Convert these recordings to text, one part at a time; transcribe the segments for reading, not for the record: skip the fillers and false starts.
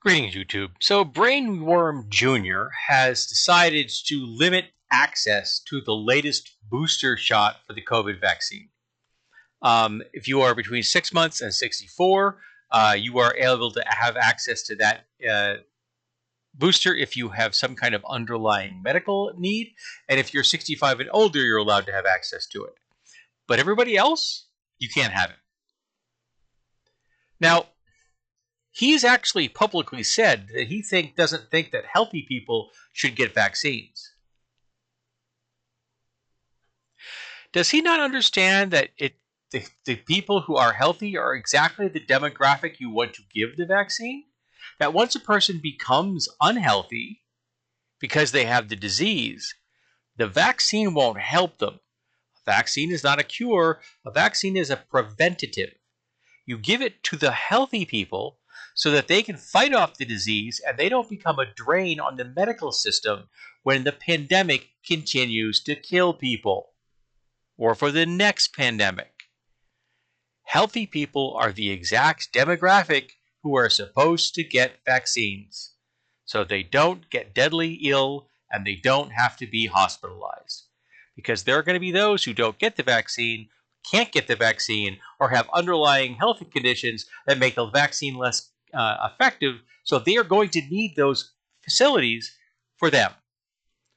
Greetings, YouTube. So, Brainworm Jr. has decided to limit access to the latest booster shot for the COVID vaccine. If you are between 6 months and 64, you are able to have access to that booster if you have some kind of underlying medical need. And if you're 65 and older, you're allowed to have access to it. But everybody else, you can't have it. Now, he's actually publicly said that he doesn't think that healthy people should get vaccines. Does he not understand that the people who are healthy are exactly the demographic you want to give the vaccine? That once a person becomes unhealthy because they have the disease, the vaccine won't help them. A vaccine is not a cure. A vaccine is a preventative. You give it to the healthy people so that they can fight off the disease and they don't become a drain on the medical system when the pandemic continues to kill people or for the next pandemic. Healthy people are the exact demographic who are supposed to get vaccines so they don't get deadly ill and they don't have to be hospitalized. Because there are going to be those who don't get the vaccine, can't get the vaccine, or have underlying health conditions that make the vaccine less effective, so they are going to need those facilities for them.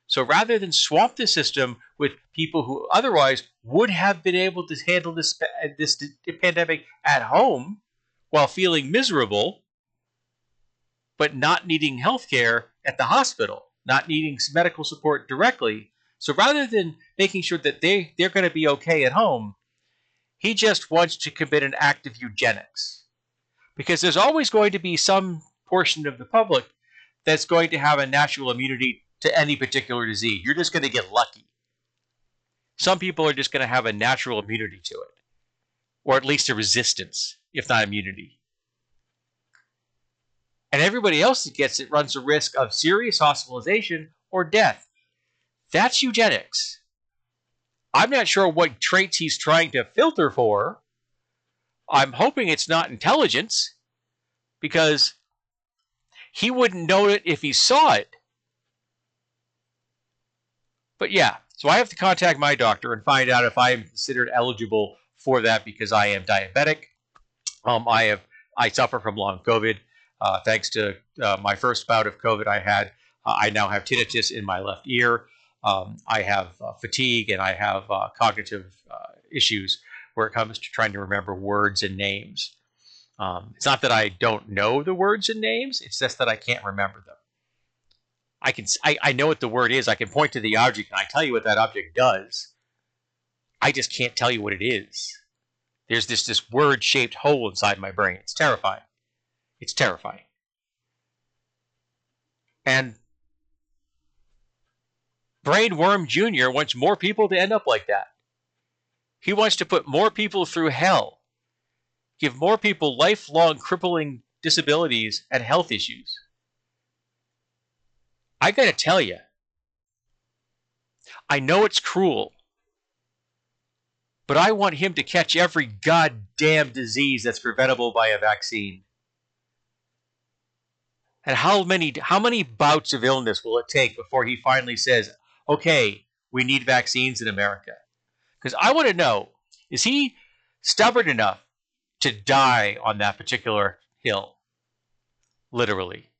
So rather than swamp the system with people who otherwise would have been able to handle this pandemic at home while feeling miserable, but not needing health care at the hospital, not needing medical support directly, so rather than making sure that they're going to be okay at home, he just wants to commit an act of eugenics. Because there's always going to be some portion of the public that's going to have a natural immunity to any particular disease. You're just going to get lucky. Some people are just going to have a natural immunity to it, or at least a resistance, if not immunity. And everybody else that gets it runs the risk of serious hospitalization or death. That's eugenics. I'm not sure what traits he's trying to filter for. I'm hoping it's not intelligence, because he wouldn't know it if he saw it. But yeah, so I have to contact my doctor and find out if I am considered eligible for that because I am diabetic. I suffer from long COVID. Thanks to my first bout of COVID I had, I now have tinnitus in my left ear. I have fatigue and I have cognitive issues where it comes to trying to remember words and names. It's not that I don't know the words and names, it's just that I can't remember them. I know what the word is, I can point to the object and I tell you what that object does. I just can't tell you what it is. There's this word-shaped hole inside my brain. It's terrifying. It's terrifying. And Brainworm Jr. wants more people to end up like that. He wants to put more people through hell, give more people lifelong crippling disabilities and health issues. I gotta tell you, I know it's cruel, but I want him to catch every goddamn disease that's preventable by a vaccine. And how many bouts of illness will it take before he finally says, okay, we need vaccines in America? Because I want to know, is he stubborn enough to die on that particular hill? Literally.